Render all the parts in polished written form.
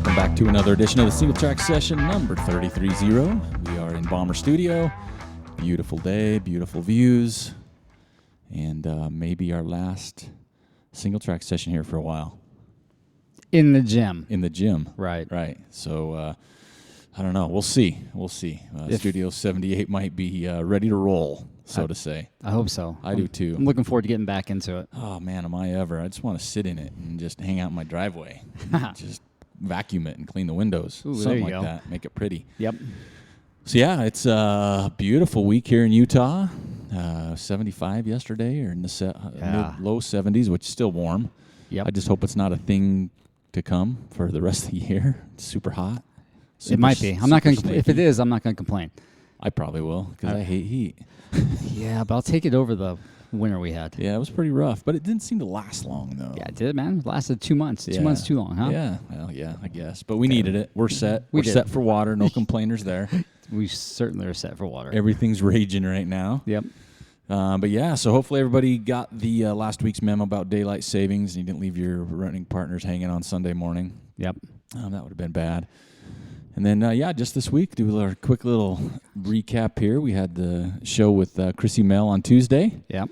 Welcome back to another edition of the SingleTrack Session, number 330. We are in Bomber Studio. Beautiful day, beautiful views, and maybe our last SingleTrack Session here for a while. In the gym. In the gym. Right. Right. So, I don't know. We'll see. Studio 78 might be ready to roll, so to say. I hope so. I do too. I'm looking forward to getting back into it. Oh, man, am I ever. I just want to sit in it and just hang out in my driveway. Just vacuum it and clean the windows. Ooh, something like go. that. Make it pretty. Yep. So, yeah, it's a beautiful week here in Utah. 75 yesterday, or in the low 70s, which is still warm. Yep. I just hope it's not a thing to come for the rest of the year. It's super hot. It might be. I'm not going to. If it is, I'm not going to complain. I probably will because I hate heat. Yeah, but I'll take it over the winter we had. Yeah, it was pretty rough, but it didn't seem to last long though. Yeah, it did, man. It lasted 2 months. Yeah. 2 months too long, huh? Yeah, well, yeah, I guess. But we needed it. We're set. We're set for water. No complainers there. We certainly are set for water. Everything's raging right now. Yep. But yeah, so hopefully everybody got the last week's memo about daylight savings and you didn't leave your running partners hanging on Sunday morning. Yep. That would have been bad. And then, just this week, do a quick little recap here. We had the show with Chrissy Mel on Tuesday. Yep.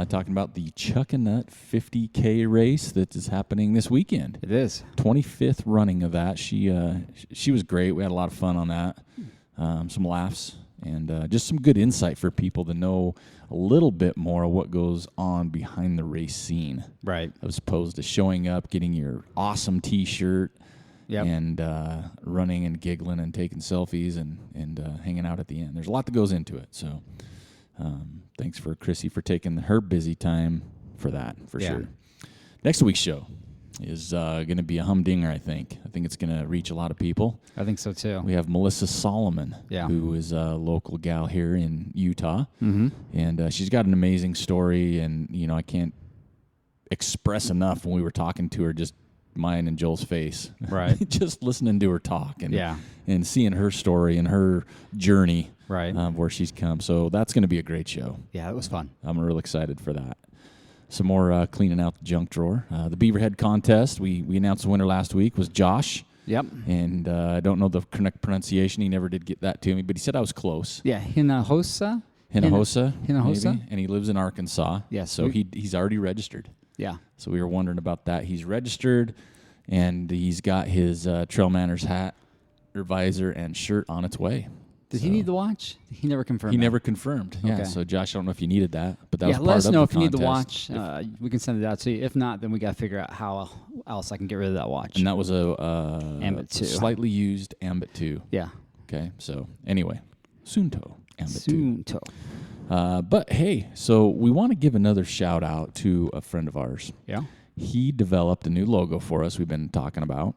Talking about the Chuck and Nut 50K race that is happening this weekend. It is. 25th running of that. She was great. We had a lot of fun on that. Some laughs and just some good insight for people to know a little bit more of what goes on behind the race scene. Right. As opposed to showing up, getting your awesome T-shirt, and running and giggling and taking selfies and hanging out at the end. There's a lot that goes into it. So thanks for Chrissy for taking her busy time for that, for sure. Next week's show is going to be a humdinger, I think. I think it's going to reach a lot of people. I think so, too. We have Melissa Solomon, who is a local gal here in Utah. Mm-hmm. And she's got an amazing story, and, I can't express enough when we were talking to her, just mine and Joel's face. Right. Just listening to her talk and seeing her story and her journey where she's come. So that's going to be a great show. Yeah, it was fun. I'm real excited for that. Some more cleaning out the junk drawer. The Beaverhead contest, we announced the winner last week, was Josh. Yep. And I don't know the correct pronunciation. He never did get that to me, but he said I was close. Yeah, Hinojosa. Maybe, and he lives in Arkansas. Yes. So he's already registered. Yeah. So we were wondering about that. He's registered, and he's got his TrailManners hat, or visor, and shirt on its way. Did he need the watch? He never confirmed. He never confirmed. Yeah. Okay. So Josh, I don't know if you needed that, but that was part of the let us know if you need contest. the watch. We can send it out to you. If not, then we got to figure out how else I can get rid of that watch. And that was a Ambit 2. Slightly used Ambit 2. Yeah. Okay. So anyway, Sunto Ambit 2. Sunto. But hey, so we want to give another shout out to a friend of ours. Yeah. He developed a new logo for us we've been talking about.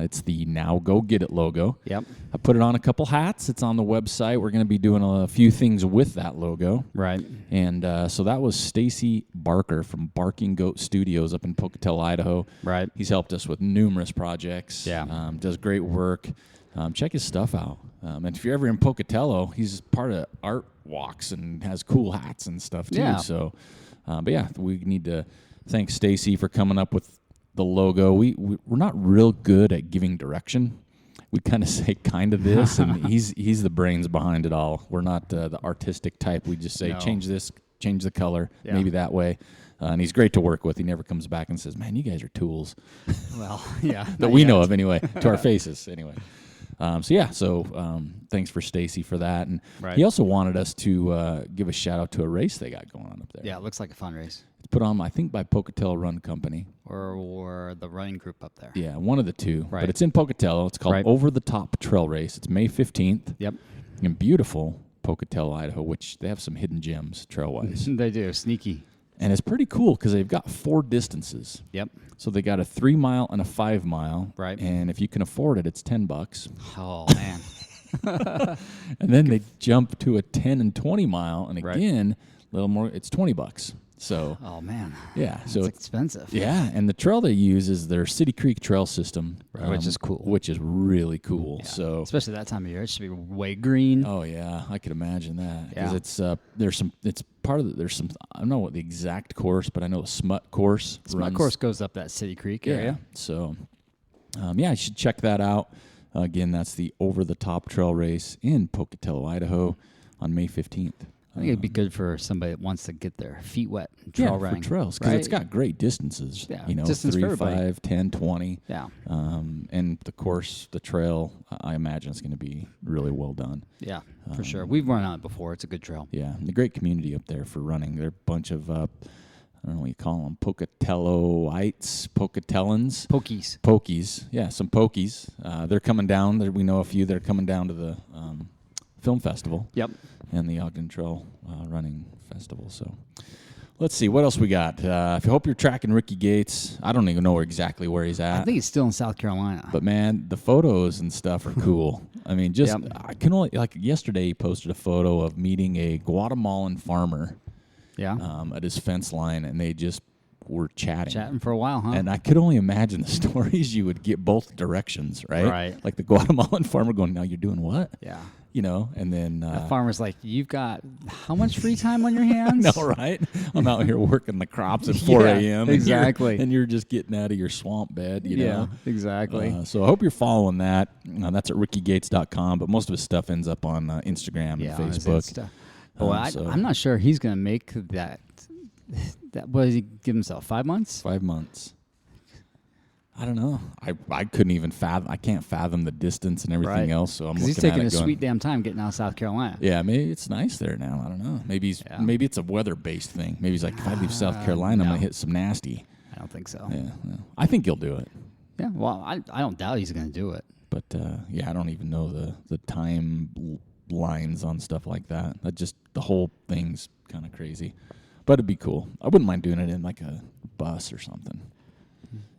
It's the Now Go Get It logo. Yep. I put it on a couple hats. It's on the website. We're going to be doing a few things with that logo. Right. And so that was Stacy Barker from Barking Goat Studios up in Pocatello, Idaho. Right. He's helped us with numerous projects. Yeah. Does great work. Check his stuff out. And if you're ever in Pocatello, he's part of art walks and has cool hats and stuff too. Yeah. So, but yeah, we need to thank Stacy for coming up with the logo. We're not real good at giving direction. We kind of say kind of this, and he's the brains behind it all. We're not the artistic type. We just say change this, change the color, maybe that way. And he's great to work with. He never comes back and says, "Man, you guys are tools." Well, yeah, that we know of anyway, to our faces anyway. So thanks for Stacy for that. And he also wanted us to give a shout out to a race they got going on up there. Yeah, it looks like a fun race. It's put on, I think, by Pocatello Run Company. Or the running group up there. Yeah, one of the two. Right. But it's in Pocatello. It's called Over the Top Trail Race. It's May 15th. Yep. In beautiful Pocatello, Idaho, which they have some hidden gems trail-wise. They do. Sneaky. And it's pretty cool because they've got 4 distances. Yep. So they got a 3 mile and a 5 mile. Right. And if you can afford it, it's $10. Oh, man. And then they jump to a 10 and 20 mile. And again, a little more, it's $20. So, oh man, yeah, that's so expensive. Yeah, and the trail they use is their City Creek trail system, which is cool. Which is really cool. Yeah. So, especially that time of year, it should be way green. Oh yeah, I could imagine that because Yeah. it's there's some it's part of the, there's some I don't know what the exact course, but I know the Smut course. Smut course goes up that City Creek area. So, Yeah, you should check that out. Again, that's the Over the Top Trail Race in Pocatello, Idaho on May 15th. I think it'd be good for somebody that wants to get their feet wet and trail running. For trails, because it's got great distances. Yeah, you know, distance 3, for 5, 10, 20. Yeah. And the course, the trail, I imagine it's going to be really well done. Yeah, for sure. We've run on it before. It's a good trail. Yeah, and a great community up there for running. They're a bunch of, I don't know what you call them, Pocatelloites, Pocatellans. Pokies. Yeah, some Pokies. They're coming down. We know a few that are coming down to the film festival. Yep. And the Ogden Trail running festival. So let's see what else we got. If you hope you're tracking Ricky Gates, I don't even know exactly where he's at. I think he's still in South Carolina. But man, the photos and stuff are cool. I mean, I can only, like yesterday he posted a photo of meeting a Guatemalan farmer. Yeah. At his fence line, and they just were chatting for a while, huh? And I could only imagine the stories you would get both directions, right? Right. the Guatemalan farmer going, "Now you're doing what?" Yeah. You know, and then the farmer's like, "You've got how much free time on your hands?" No, right? I'm out here working the crops at 4 a.m. Exactly. And you're just getting out of your swamp bed, you know? Exactly. So I hope you're following that. That's at rickygates.com, but most of his stuff ends up on Instagram and Facebook. Well, I'm not sure he's going to make that. What did he give himself? 5 months? 5 months. I don't know. I couldn't even fathom. I can't fathom the distance and everything else. So I'm looking he's taking at it a sweet damn time getting out of South Carolina. Yeah, maybe it's nice there now. I don't know. Maybe it's a weather-based thing. Maybe he's like, if I leave South Carolina, I'm gonna hit some nasty. I don't think so. Yeah, I think he'll do it. Yeah. Well, I don't doubt he's going to do it. But I don't even know the time lines on stuff like that. The whole thing's kind of crazy. But it'd be cool. I wouldn't mind doing it in like a bus or something.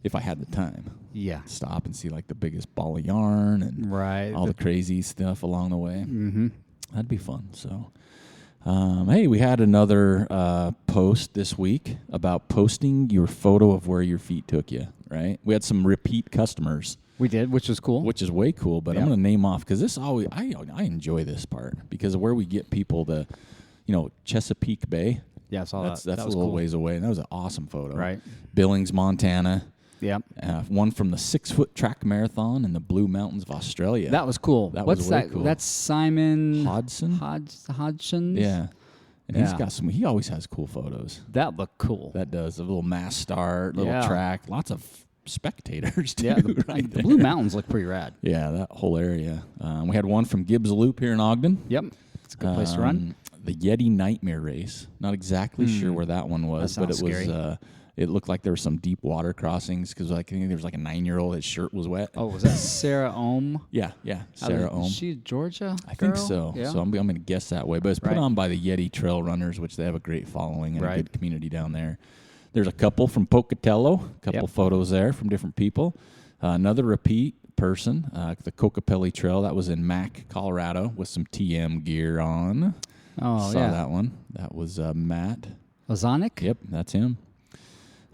If I had the time. Yeah. Stop and see like the biggest ball of yarn and all the crazy stuff along the way. Mm-hmm. That'd be fun. So, hey, we had another post this week about posting your photo of where your feet took you, right? We had some repeat customers. We did, which was cool. Which is way cool, but I'm going to name off because this always, I enjoy this part because of where we get people to, Chesapeake Bay. Yeah, I saw that's that. That's was a little cool. ways away, and that was an awesome photo. Right. Billings, Montana. Yep. One from the 6-foot track marathon in the Blue Mountains of Australia. That was cool. What's that? Cool. That's Simon Hodgson. Hodgson. Yeah. And he's got some. He always has cool photos. That looked cool. That does. A little mass start, little track, lots of spectators too. Yeah, the Blue Mountains look pretty rad. Yeah, that whole area. We had one from Gibbs Loop here in Ogden. Yep. It's a good place to run. The Yeti Nightmare Race. Not exactly sure where that one was, but it was. It looked like there were some deep water crossings because I think there was like a 9-year-old. His shirt was wet. Oh, was that Sarah Ohm? Yeah, Sarah Ohm. Is she Georgia? I think so. Yeah. So I'm going to guess that way. But it's put on by the Yeti Trail Runners, which they have a great following and a good community down there. There's a couple from Pocatello. A couple photos there from different people. Another repeat person, the Cocopelli Trail. That was in Mac, Colorado, with some TM gear on. Oh, Saw that one. That was Matt. Ozonic? Yep, that's him.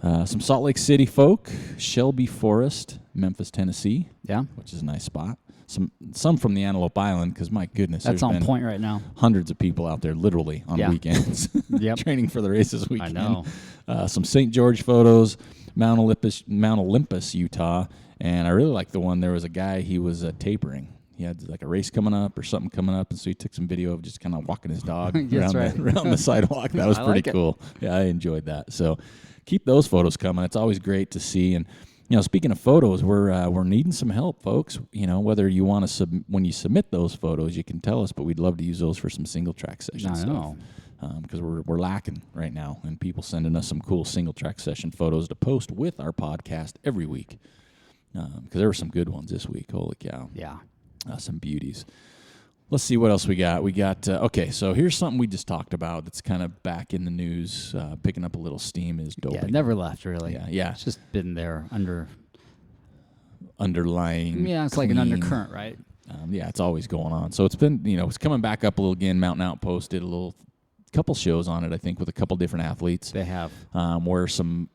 Some Salt Lake City folk, Shelby Forest, Memphis, Tennessee. Yeah. Which is a nice spot. Some from the Antelope Island, because my goodness, that's on point right now. Hundreds of people out there, literally on weekends, training for the race this weekend. I know. Some St. George photos, Mount Olympus, Utah, and I really like the one. There was a guy. He was tapering. He had like a race coming up or something coming up, and so he took some video of just kind of walking his dog around the sidewalk. That was pretty cool. Yeah, I enjoyed that. So keep those photos coming. It's always great to see. And speaking of photos, we're needing some help, folks. Whether you want to when you submit those photos, you can tell us, but we'd love to use those for some SingleTrack Session stuff. Because we're lacking right now, and people sending us some cool SingleTrack Session photos to post with our podcast every week. Because there were some good ones this week. Holy cow! Yeah. Some beauties. Let's see what else we got. We got, so here's something we just talked about that's kind of back in the news, picking up a little steam is doping. Yeah, never left, really. Yeah. It's just been there underlying. Yeah, it's like an undercurrent, right? It's always going on. So it's been, it's coming back up a little again. Mountain Outpost did a couple shows on it, I think, with a couple different athletes. They have. Where some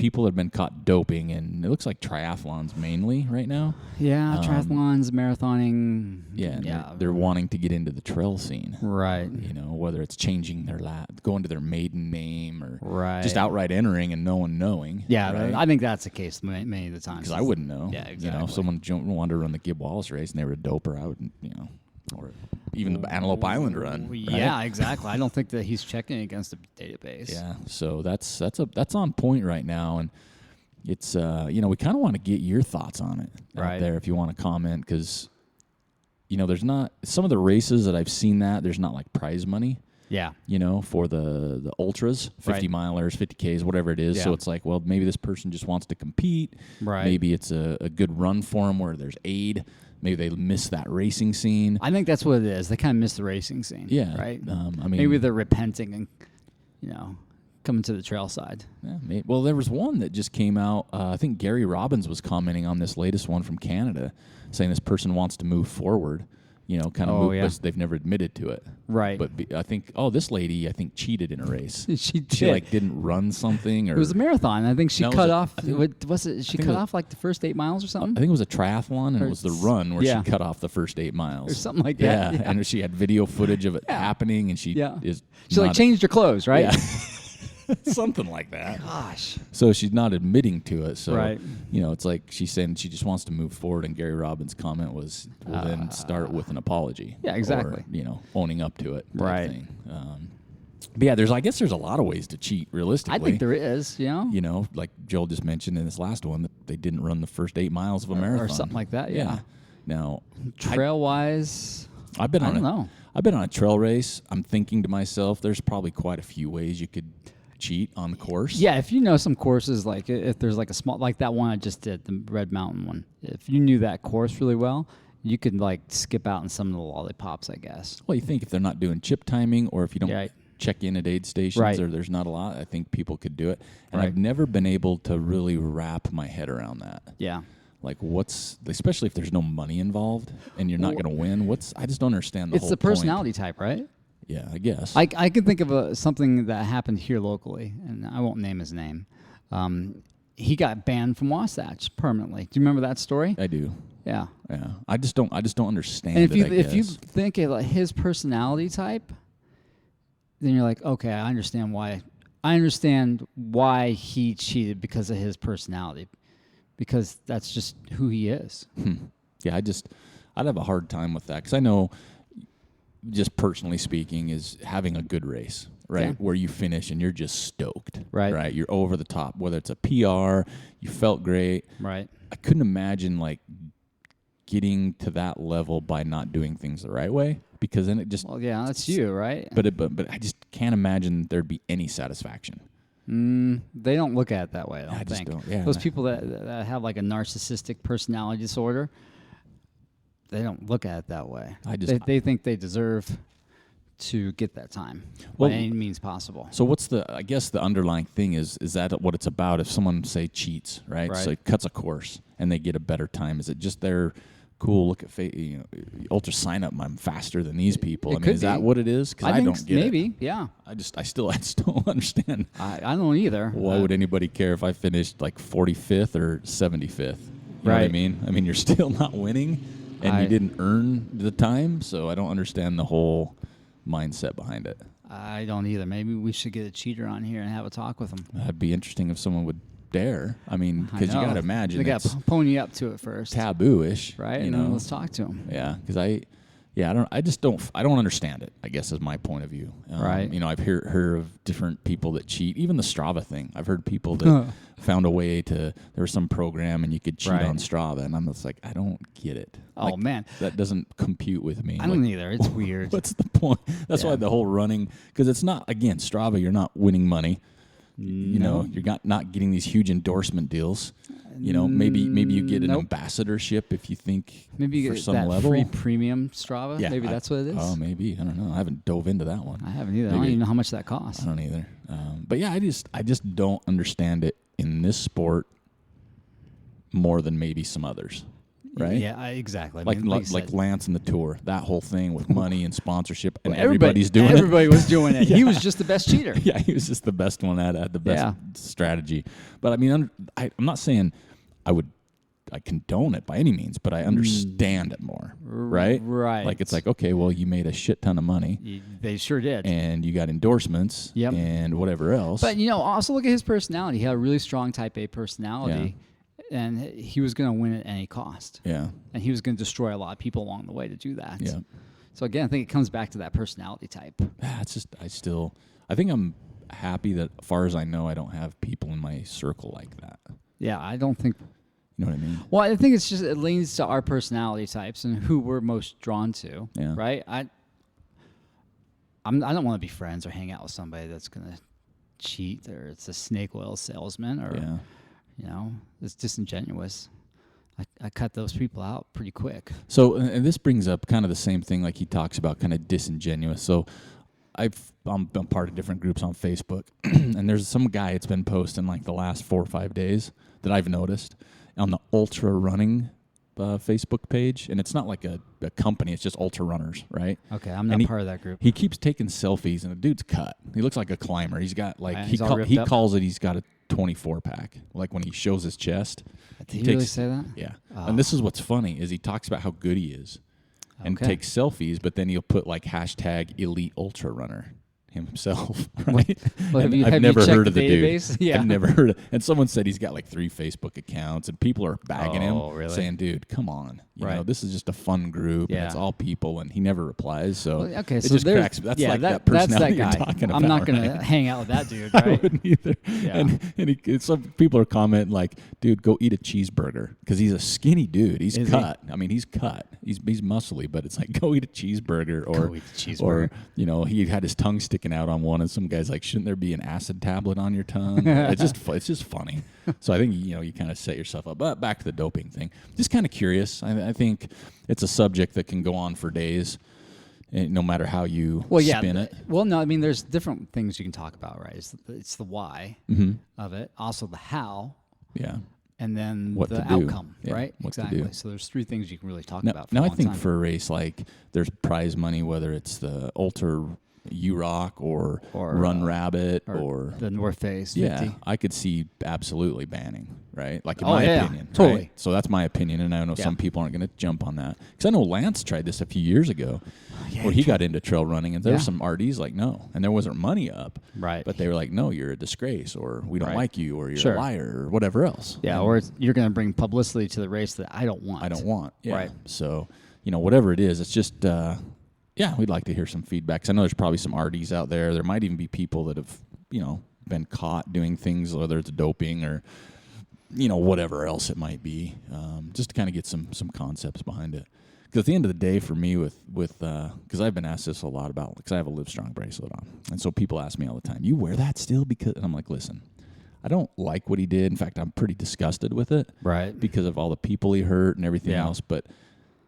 people have been caught doping, and it looks like triathlons mainly right now. Yeah, triathlons, marathoning. Yeah, they're wanting to get into the trail scene. Right. You know, whether it's changing their going to their maiden name or right. just outright entering and no one knowing. Yeah, right? I think that's the case many of the times. Because I wouldn't know. Yeah, exactly. You know, if someone wanted to run the Gibb Wallace race and they were a doper, I would, you know, or even the Antelope Island run. Right? Yeah, exactly. I don't think that he's checking against a database. Yeah, so that's on point right now, and it's you know, we kind of want to get your thoughts on it out there if you want to comment, because you know, there's not some of the races that I've seen that there's not like prize money. Yeah. You know, for the ultras, 50 milers, 50Ks, whatever it is. Yeah. So it's like, well, maybe this person just wants to compete. Right. Maybe it's a good run for them where there's aid. Maybe they miss that racing scene. I think that's what it is. They kind of miss the racing scene. Yeah. Right. I mean, maybe they're repenting and, you know, coming to the trail side. Yeah. Maybe. Well, there was one that just came out. I think Gary Robbins was commenting on this latest one from Canada, saying this person wants to move forward. You know, kind of move, but they've never admitted to it. Right. But I think, this lady, I think, cheated in a race. She like didn't run something. Or it was a marathon. I think she cut off. Was it? She cut off like the first 8 miles or something. I think it was a triathlon, and it was the run where she cut off the first 8 miles or something like that. Yeah, and she had video footage of it happening, and she like changed her clothes, right? Yeah. Something like that. Gosh. So she's not admitting to it. So, you know, it's like she's saying she just wants to move forward. And Gary Robbins' comment was, well, then start with an apology. Yeah, exactly. Or, you know, owning up to it. Right. Thing. But yeah, I guess there's a lot of ways to cheat, realistically. I think there is, You know, like Joel just mentioned in this last one, that they didn't run the first 8 miles of a marathon. Or something like that, yeah. Now, trail-wise, I don't know. I've been on a trail race. I'm thinking to myself, there's probably quite a few ways you could cheat on the course. Yeah, if you know some courses, like if there's like a small, like that one I just did, the Red Mountain one. If you knew that course really well, you could like skip out on some of the lollipops, I guess. Well, you think if they're not doing chip timing, or if you don't check in at aid stations, or there's not a lot, I think people could do it. And I've never been able to really wrap my head around that. Yeah. Like especially if there's no money involved and you're not going to win. I just don't understand the whole point. It's the personality type, right? Yeah, I guess. I can think of something that happened here locally, and I won't name his name. He got banned from Wasatch permanently. Do you remember that story? I do. Yeah. Yeah. I just don't understand and if you think of like his personality type, then you're like, okay, I understand why he cheated, because of his personality, because that's just who he is. Yeah, I'd have a hard time with that, because I know, just personally speaking, is having a good race, right? Yeah. Where you finish and you're just stoked, right? You're over the top, whether it's a PR, you felt great. Right. I couldn't imagine like getting to that level by not doing things the right way, because then it just... Well, yeah, that's you, right? But I just can't imagine there'd be any satisfaction. They don't look at it that way, I don't think. Don't, yeah. Those people that have like a narcissistic personality disorder, they don't look at it that way. They think they deserve to get that time by any means possible. So what's I guess the underlying thing is that what it's about? If someone, say, cheats, right? So it cuts a course and they get a better time, is it just their cool look at ultra sign up, I'm faster than these people? Is that what it is? Because I don't get maybe, yeah. I still don't understand. I don't either. Why would anybody care if I finished like 45th or 75th? You know what I mean? I mean, you're still not winning. And you didn't earn the time, so I don't understand the whole mindset behind it. I don't either. Maybe we should get a cheater on here and have a talk with him. That'd be interesting if someone would dare. I mean, because you got to imagine they got to pony up to it first. Taboo-ish, right? You and know? Then let's talk to him. Yeah, because I don't understand it, I guess, is my point of view. Right. You know, I've heard of different people that cheat. Even the Strava thing. I've heard people that found a way to, there was some program and you could cheat on Strava, and I'm just like, I don't get it. Oh, man. That doesn't compute with me. I don't either. It's weird. What's the point? That's why the whole running, because it's not, again, Strava, you're not winning money. You know, you're not getting these huge endorsement deals. You know, maybe you get an ambassadorship if you think maybe you for get some that level. Free premium Strava. Yeah, maybe that's what it is. Oh, maybe. I don't know. I haven't dove into that one. I haven't either. I don't even know how much that costs. I don't either. But yeah, I just don't understand it in this sport more than maybe some others. right? Yeah, exactly. Like Lance and the tour, that whole thing with money and sponsorship, and everybody was doing it. Yeah. He was just the best cheater. Yeah, he was just the best one at the best strategy. But I mean, I'm not saying I condone it by any means, but I understand it more, right? Right. Like, it's like, okay, well, you made a shit ton of money. They sure did. And you got endorsements and whatever else. But, also look at his personality. He had a really strong type A personality, and he was going to win at any cost. Yeah. And he was going to destroy a lot of people along the way to do that. Yeah. So, again, I think it comes back to that personality type. It's just, I think I'm happy that, as far as I know, I don't have people in my circle like that. Yeah, I don't think... You know what I mean? Well, I think it leans to our personality types and who we're most drawn to, right? I don't want to be friends or hang out with somebody that's going to cheat, or it's a snake oil salesman, or it's disingenuous. I cut those people out pretty quick. So, and this brings up kind of the same thing, like he talks about, kind of disingenuous. So, I'm part of different groups on Facebook, and there's some guy that's been posting like the last 4 or 5 days that I've noticed on the ultra running Facebook page, and it's not like a company, it's just ultra runners, right? Okay, I'm not part of that group. He keeps taking selfies, and the dude's cut. He looks like a climber. He's got like he calls it, he's got a 24 pack. Like when he shows his chest. Did he really say that? Yeah. Oh. And this is what's funny is he talks about how good he is, and takes selfies, but then he'll put like hashtag elite ultra runner himself, right? Well, I've never heard of the database? Dude. Yeah. I've never heard of, and someone said he's got like 3 Facebook accounts, and people are bagging him, saying, dude, come on. You know, this is just a fun group, and it's all people, and he never replies, so it just cracks. That's that personality you're talking about. I'm not going to hang out with that dude, right? I wouldn't either. Yeah. And some people are commenting like, dude, go eat a cheeseburger, because he's a skinny dude. He's cut. I mean, he's cut. He's muscly, but it's like, go eat a cheeseburger, or he had his tongue sticking out on one, and some guy's like, shouldn't there be an acid tablet on your tongue? It's just funny. So I think you kind of set yourself up. But back to the doping thing, just kind of curious. I think it's a subject that can go on for days, no matter how you spin it. Well, no, I mean, there's different things you can talk about, right? It's the why of it, also the how, and then the outcome, right? Exactly. So there's 3 things you can really talk about. Now I think for a race, like, there's prize money, whether it's the Ultra U-Rock or Run Rabbit or the North Face 50. Yeah, I could see absolutely banning, right? Like, in my opinion. Totally. Right? So that's my opinion, and I know some people aren't going to jump on that. Because I know Lance tried this a few years ago where he got into trail running, and there were some RDs like, no. And there wasn't money up. Right. But they were like, no, you're a disgrace, or we don't like you, or you're a liar, or whatever else. Yeah, or you're going to bring publicity to the race that I don't want. Yeah. Right. So, whatever it is, it's just... we'd like to hear some feedback. 'Cause I know there's probably some RDs out there. There might even be people that have, been caught doing things, whether it's doping or, whatever else it might be, just to kind of get some concepts behind it. Because at the end of the day, for me, because I've been asked this a lot about, because I have a Livestrong bracelet on, and so people ask me all the time, "You wear that still?" And I'm like, listen, I don't like what he did. In fact, I'm pretty disgusted with it, right? Because of all the people he hurt and everything else, but.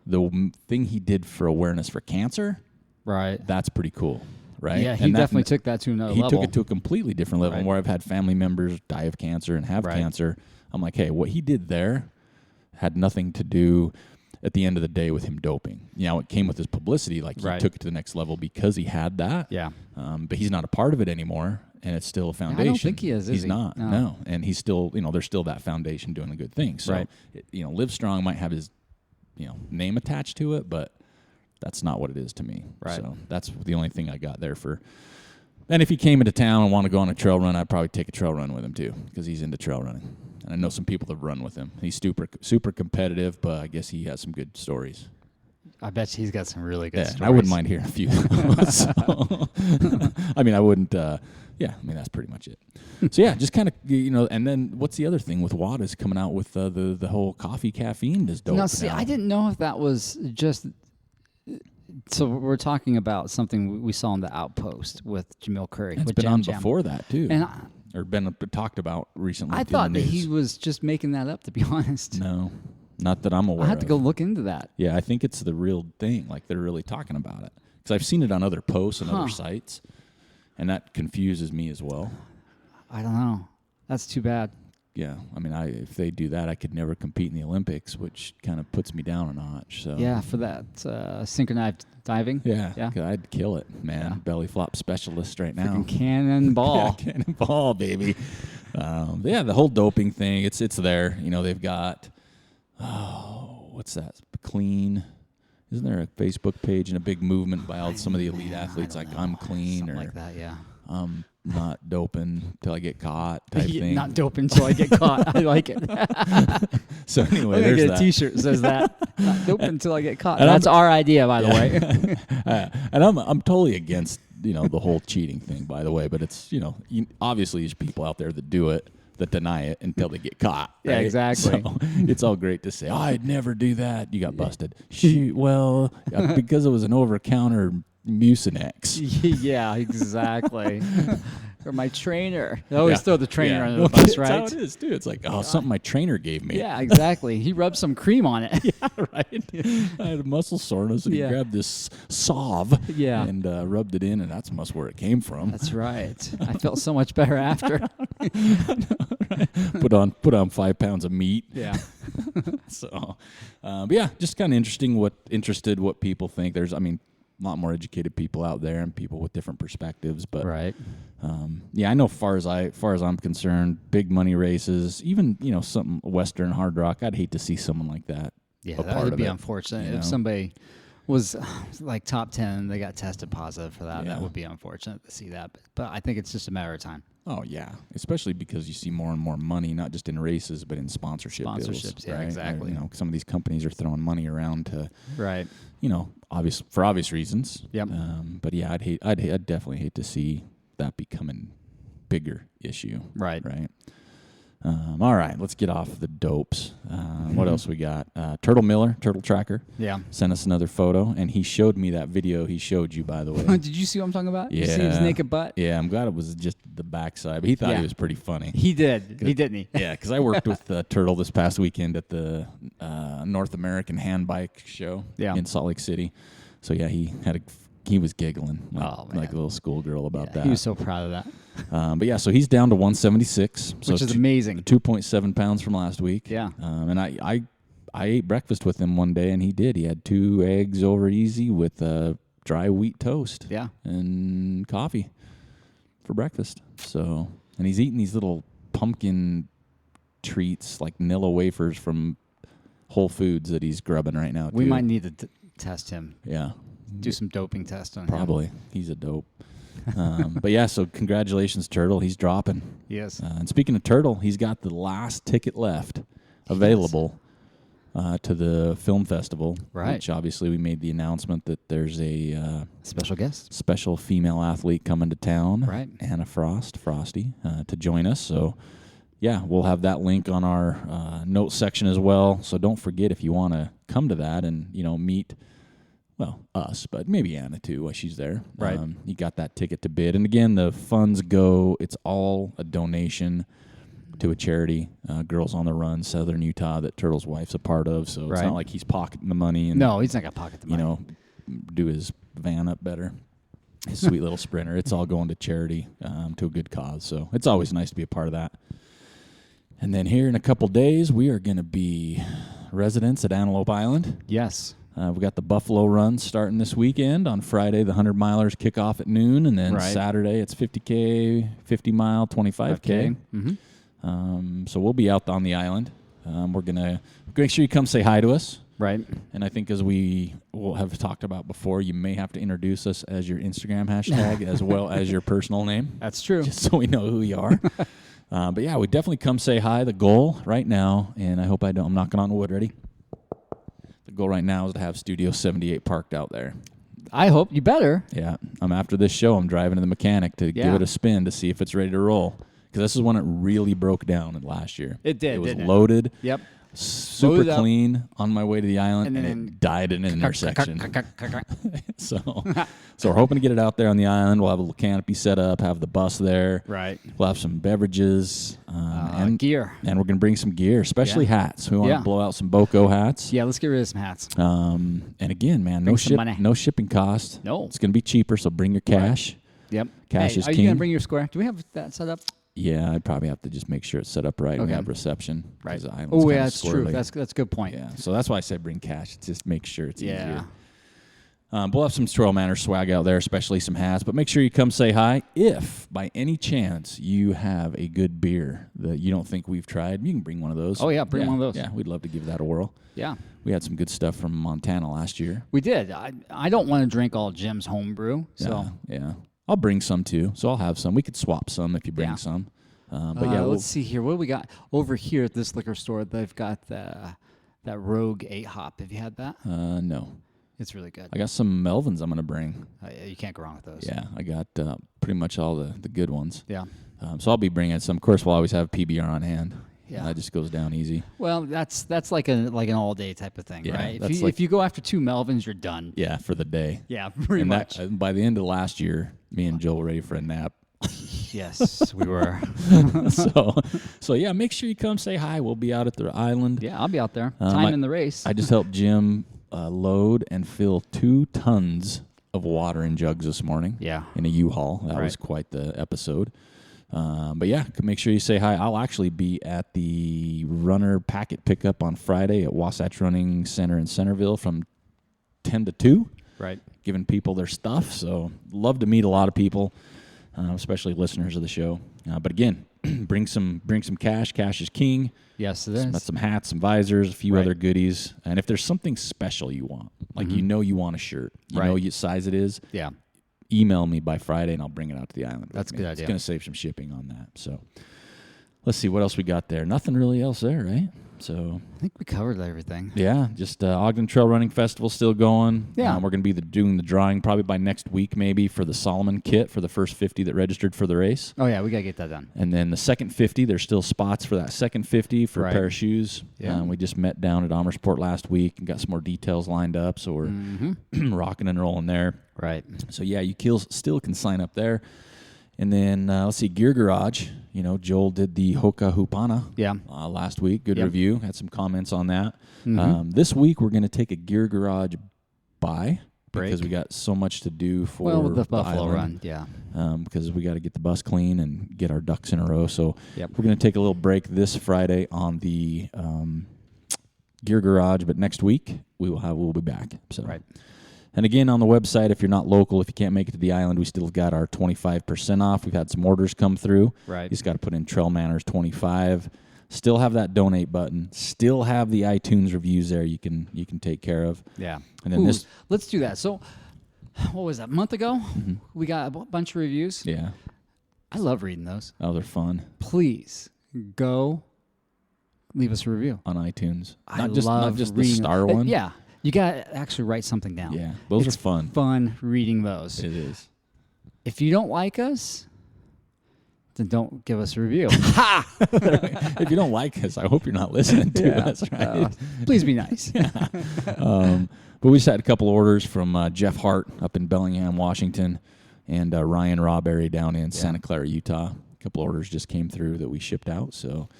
The thing he did for awareness for cancer, right? That's pretty cool, right? Yeah, he definitely took that to another level. He took it to a completely different level, where I've had family members die of cancer and have cancer. I'm like, hey, what he did there had nothing to do, at the end of the day, with him doping. It came with his publicity. Like, he took it to the next level because he had that. Yeah. But he's not a part of it anymore, and it's still a foundation. I don't think he is. He's not. No. And he's still, there's still that foundation doing a good thing. So, Livestrong might have his name attached to it, but that's not what it is to me. Right. So that's the only thing I got there for. And if he came into town and want to go on a trail run, I'd probably take a trail run with him too, because he's into trail running. And I know some people that run with him. He's super competitive, but I guess he has some good stories. I bet he's got some really good stories. I wouldn't mind hearing a few. I mean, I wouldn't. That's pretty much it. So just kind of, and then what's the other thing with WADA's coming out with the whole coffee caffeine is dope. Now, see, I didn't know if that was just. So we're talking about something we saw on the Outpost with Jamil Curry. It's been on before that too, or been talked about recently. I thought that he was just making that up, to be honest. No. Not that I'm aware of. I have to go look into that. Yeah, I think it's the real thing. Like, they're really talking about it. Because I've seen it on other posts and other sites, and that confuses me as well. I don't know. That's too bad. yeah, I mean, if they do that, I could never compete in the Olympics, which kind of puts me down a notch. So yeah, for that synchronized diving. Yeah, I'd kill it, man. Yeah. Belly flop specialist right now. Freaking cannonball. Yeah, cannonball, baby. Yeah, the whole doping thing, it's there. You know, they've got, what's that? Clean. Isn't there a Facebook page and a big movement by all some of the elite athletes like I'm clean Something or like that, yeah. I'm not doping till I get caught type thing. Not doping till I get caught. I like it. So anyway, I'm there's get a that. T-shirt that says that. Not doping until I get caught. And that's our idea, by the way. And I'm totally against the whole cheating thing, by the way. But it's obviously there's people out there that do it, that deny it until they get caught. Right? Yeah, exactly. So it's all great to say, I'd never do that. You got busted. Shoot, well, because it was an over-the-counter Mucinex. Yeah, exactly. Or my trainer. They always throw the trainer under the bus, right? That's how it is, too. It's like, something my trainer gave me. Yeah, exactly. He rubbed some cream on it. Yeah, right. I had a muscle soreness, and he grabbed this salve and rubbed it in, and that's must where it came from. That's right. I felt so much better after. Put on 5 pounds of meat. Yeah. So, but yeah, just kind of interested what people think. There's, a lot more educated people out there and people with different perspectives, but right. Yeah, I know. Far as I'm concerned, big money races, even something Western hard rock. I'd hate to see someone like that. Yeah, that would be unfortunate if somebody was like top 10, they got tested positive for that. Yeah. That would be unfortunate to see that, but I think it's just a matter of time. Oh yeah, especially because you see more and more money, not just in races, but in sponsorships. Sponsorships, yeah, right? exactly. Some of these companies are throwing money around to, right? For obvious reasons. Yep. But yeah, I'd definitely hate to see that becoming bigger issue. Right. Right. All right, let's get off the dopes. What else we got? Turd'l Tracker. Yeah. Sent us another photo, and he showed me that video he showed you, by the way. Did you see what I'm talking about? Yeah. You see his naked butt? Yeah, I'm glad it was just the backside, but he thought he was pretty funny. He did. Didn't he? Yeah, because I worked with Turd'l this past weekend at the North American Hand Bike Show in Salt Lake City. So yeah, he was giggling like a little schoolgirl about that. He was so proud of that. But yeah, so he's down to 176, which is amazing. 2.7 pounds from last week. Yeah. And I ate breakfast with him one day, and he did. He had 2 eggs over easy with dry wheat toast. Yeah. And coffee for breakfast. So, and he's eating these little pumpkin treats like Nilla wafers from Whole Foods that he's grubbing right now. We might need to test him. Yeah. Do some doping tests on him. Probably. He's a dope. But yeah, so congratulations, Turd'l. He's dropping. Yes. And speaking of Turd'l, he's got the last ticket left available to the film festival. Right. Which obviously we made the announcement that there's a special guest, special female athlete coming to town. Right. Anna Frosty, to join us. So yeah, we'll have that link on our notes section as well. So don't forget, if you want to come to that and meet. Well, us, but maybe Anna too while she's there. Right. You got that ticket to bid. And again, the funds it's all a donation to a charity, Girls on the Run, Southern Utah, that Turd'l's wife's a part of. So it's not like he's pocketing the money. And, no, he's not going to pocket the money. Do his van up better. His sweet little Sprinter. It's all going to charity, to a good cause. So it's always nice to be a part of that. And then here in a couple days, we are going to be residents at Antelope Island. Yes. We've got the Buffalo Run starting this weekend. On Friday, the 100-milers kick off at noon, and then Saturday it's 50K, 50-mile, 25K. Mm-hmm. So we'll be out on the island. We're going to make sure you come say hi to us. Right. And I think, as we will have talked about before, you may have to introduce us as your Instagram hashtag as well as your personal name. That's true. Just so we know who you are. But yeah, we definitely come say hi. The goal right now, and I hope I'm knocking on wood, ready? The goal right now is to have Studio 78 parked out there. I hope you better. Yeah. After this show, I'm driving to the mechanic to give it a spin to see if it's ready to roll. Because this is when it really broke down last year. It did. It was loaded. Yep. Super clean on my way to the island, and it died in an intersection. So we're hoping to get it out there on the island. We'll have a little canopy set up, have the bus there. Right. We'll have some beverages and gear. And we're going to bring some gear, especially hats. We want to blow out some BOCO hats. Yeah, let's get rid of some hats. And again, man, no shipping cost. No. It's going to be cheaper, so bring your cash. Right. Yep. Cash is king. Are you going to bring your square? Do we have that set up? Yeah, I'd probably have to just make sure it's set up right and we have reception. Right. Oh, yeah, that's true. That's a good point. Yeah, so that's why I said bring cash. Just make sure it's easier. We'll have some TrailManners swag out there, especially some hats. But make sure you come say hi. If, by any chance, you have a good beer that you don't think we've tried, you can bring one of those. Oh, yeah, bring one of those. Yeah, we'd love to give that a whirl. Yeah. We had some good stuff from Montana last year. We did. I don't want to drink all Jim's homebrew. So. Yeah. I'll bring some, too. So I'll have some. We could swap some if you bring some. But let's see here. What do we got over here at this liquor store? They've got that Rogue 8-hop. Have you had that? No. It's really good. I got some Melvins I'm going to bring. You can't go wrong with those. Yeah, I got pretty much all the good ones. Yeah. So I'll be bringing some. Of course, we'll always have PBR on hand. Yeah. That just goes down easy. Well, that's like an all-day type of thing, right? If you go after 2 Melvins, you're done. Yeah, for the day. Yeah, pretty much. By the end of last year, me and Joel were ready for a nap. Yes, we were. So yeah, make sure you come say hi. We'll be out at the island. Yeah, I'll be out there. Time in the race. I just helped Jim load and fill 2 tons of water in jugs this morning. Yeah. In a U-Haul. That was quite the episode. But yeah, make sure you say hi. I'll actually be at the runner packet pickup on Friday at Wasatch Running Center in Centerville from 10 to 2. Right. Giving people their stuff. So love to meet a lot of people, especially listeners of the show. But again, bring some cash. Cash is king. Yes, it is. Some hats, some visors, a few other goodies. And if there's something special you want, like you want a shirt, you know what size it is, email me by Friday and I'll bring it out to the island. That's a good idea. It's going to save some shipping on that. So let's see what else we got there. Nothing really else there, right? So I think we covered everything. Yeah, just Ogden Trail Running Festival still going. Yeah. We're going to be doing the drawing probably by next week maybe for the Solomon kit for the first 50 that registered for the race. Oh, yeah, we got to get that done. And then the second 50, there's still spots for that second 50 for a pair of shoes. Yeah. We just met down at Amersport last week and got some more details lined up, so we're rocking and rolling there. Right. So, yeah, you still can sign up there. And then, let's see, Gear Garage. You know, Joel did the Hoka Hupana last week. Good review. Had some comments on that. This week, we're going to take a Gear Garage break because we got so much to do for the Buffalo island. Run. Yeah. Because we got to get the bus clean and get our ducks in a row. So we're going to take a little break this Friday on the Gear Garage, but next week we'll be back. So. Right. And again, on the website, if you're not local, if you can't make it to the island, we still got our 25% off. We've had some orders come through. Right. You just got to put in TrailManners 25. Still have that donate button. Still have the iTunes reviews there you can take care of. Yeah. And then let's do that. So, what was that, a month ago? We got a bunch of reviews. Yeah. I love reading those. Oh, they're fun. Please go leave us a review. On iTunes. Not just the star one. Yeah. You got to actually write something down. Yeah, those are fun. Fun reading those. It is. If you don't like us, then don't give us a review. If you don't like us, I hope you're not listening to us, right? Please be nice. But we just had a couple orders from Jeff Hart up in Bellingham, Washington, and Ryan Rawberry down in Santa Clara, Utah. A couple orders just came through that we shipped out, so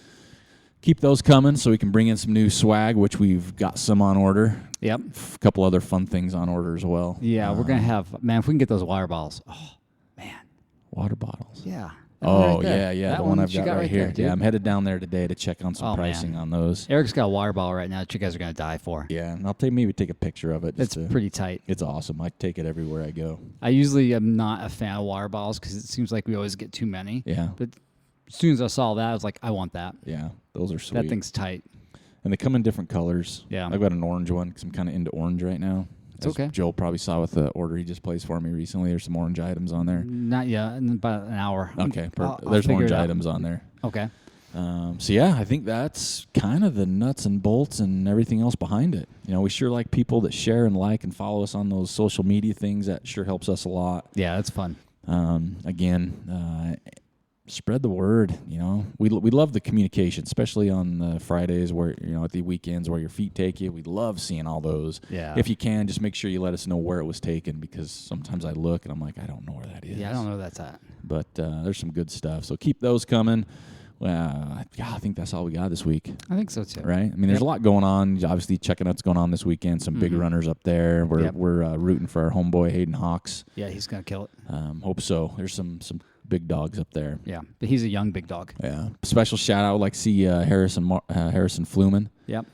keep those coming so we can bring in some new swag, which we've got some on order. Yep. A couple other fun things on order as well. Yeah, we're going to have, man, if we can get those water bottles. Oh, man. Water bottles. Yeah. Oh, yeah. The one I've got right here. There, I'm headed down there today to check on some pricing on those. Eric's got a water bottle right now that you guys are going to die for. Yeah, and I'll maybe take a picture of it. It's pretty tight. It's awesome. I take it everywhere I go. I usually am not a fan of water bottles because it seems like we always get too many. Yeah. But as soon as I saw that, I was like, I want that. Yeah, those are sweet. That thing's tight. And they come in different colors. Yeah. I've got an orange one because I'm kind of into orange right now. It's okay. Joel probably saw with the order he just placed for me recently. There's some orange items on there. Not yet. In about an hour. Okay. There's orange items on there. Okay. So, yeah, I think that's kind of the nuts and bolts and everything else behind it. You know, we sure like people that share and like and follow us on those social media things. That sure helps us a lot. Yeah, that's fun. Again, spread the word. You know, we love the communication, especially on Fridays where, you know, at the weekends where your feet take you. We love seeing all those. Yeah. If you can, just make sure you let us know where it was taken, because sometimes I look and I'm like, I don't know where that is. Yeah, I don't know where that's at. But there's some good stuff. So keep those coming. I think that's all we got this week. I think so too. Right? I mean, there's a lot going on. Obviously, checking out what's going on this weekend. Some big runners up there. We're rooting for our homeboy Hayden Hawks. Yeah, he's gonna kill it. Hope so. There's some big dogs up there. Yeah, but he's a young big dog. Yeah. Special shout out. I would like to see Harrison Fluman. Yep.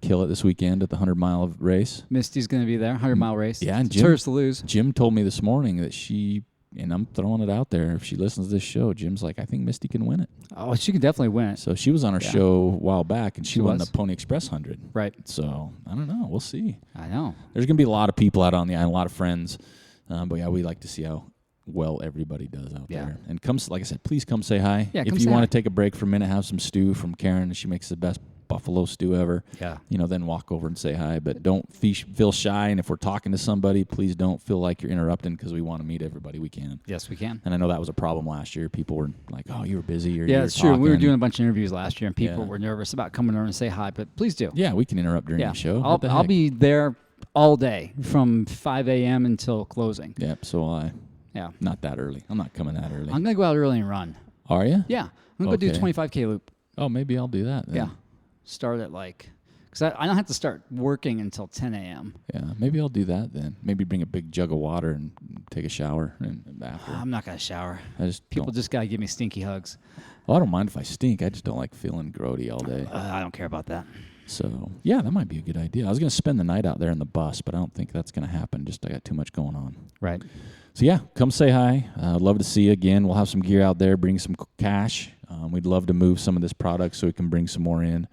Kill it this weekend at the 100-mile race. Misty's going to be there, 100-mile race. Yeah, and hers to lose. Jim told me this morning that she, and I'm throwing it out there, if she listens to this show, Jim's like, I think Misty can win it. Oh, she can definitely win it. So she was on our show a while back, and she won the Pony Express 100. Right. So I don't know. We'll see. I know. There's going to be a lot of people out on the island, a lot of friends. But yeah, we like to see how well everybody does out there. And like I said, please come say hi. Yeah, if you want to take a break for a minute, have some stew from Karen. She makes the best buffalo stew ever. Yeah. Then walk over and say hi. But don't feel shy. And if we're talking to somebody, please don't feel like you're interrupting, because we want to meet everybody we can. Yes, we can. And I know that was a problem last year. People were like, oh, you were busy. Or yeah, it's true. Talking. We were doing a bunch of interviews last year, and people were nervous about coming over and say hi. But please do. Yeah, we can interrupt during the show. I'll be there all day from 5 a.m. until closing. Yep, so will I. Yeah. Not that early. I'm not coming that early. I'm going to go out early and run. Are you? Yeah. I'm going to go do a 25K loop. Oh, maybe I'll do that then. Yeah. Start at because I don't have to start working until 10 a.m. Yeah, maybe I'll do that then. Maybe bring a big jug of water and take a shower after. I'm not going to shower. People just got to give me stinky hugs. Well, I don't mind if I stink. I just don't like feeling grody all day. I don't care about that. So, yeah, that might be a good idea. I was going to spend the night out there in the bus, but I don't think that's going to happen. Just I got too much going on. Right. So, yeah, come say hi. I'd love to see you again. We'll have some gear out there, bring some cash. We'd love to move some of this product so we can bring some more in.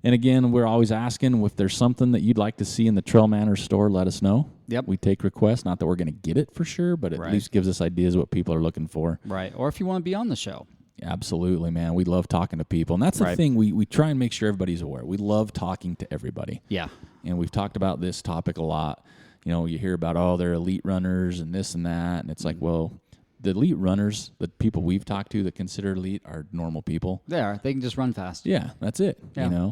And, again, we're always asking if there's something that you'd like to see in the TrailManners store, let us know. Yep. We take requests. Not that we're going to get it for sure, but at least gives us ideas of what people are looking for. Right. Or if you want to be on the show. Absolutely, man. We love talking to people. And that's the thing. We try and make sure everybody's aware. We love talking to everybody. Yeah. And we've talked about this topic a lot. You hear about, they're elite runners and this and that. And it's like, well, the elite runners, the people we've talked to that consider elite are normal people. They are. They can just run fast. Yeah, that's it. Yeah.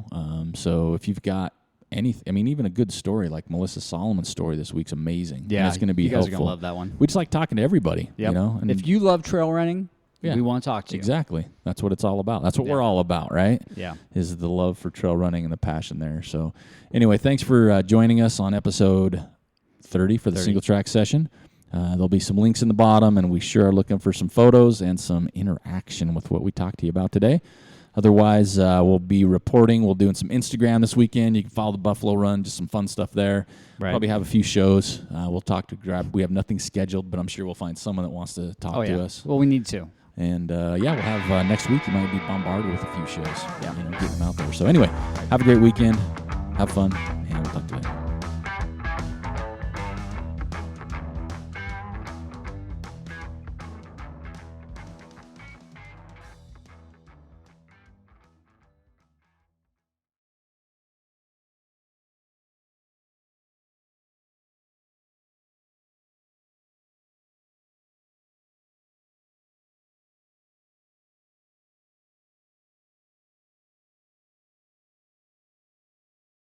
So if you've got anything, even a good story like Melissa Solomon's story this week's amazing. Yeah. And it's going to be helpful. You guys helpful. are going to love that one. We just like talking to everybody, Yep. And if you love trail running, we want to talk to you. Exactly. That's what it's all about. That's what we're all about, right? Yeah. Is the love for trail running and the passion there. So anyway, thanks for joining us on episode 30 for the SingleTrack Session. There'll be some links in the bottom, and we sure are looking for some photos and some interaction with what we talked to you about today. Otherwise, we'll be reporting. We'll doing some Instagram this weekend. You can follow the Buffalo Run, just some fun stuff there. Right. Probably have a few shows. We'll talk to Grab. We have nothing scheduled, but I'm sure we'll find someone that wants to talk to us. Well, we need to. And, we'll have next week, you might be bombarded with a few shows. Yeah. Getting them out there. So anyway, have a great weekend. Have fun.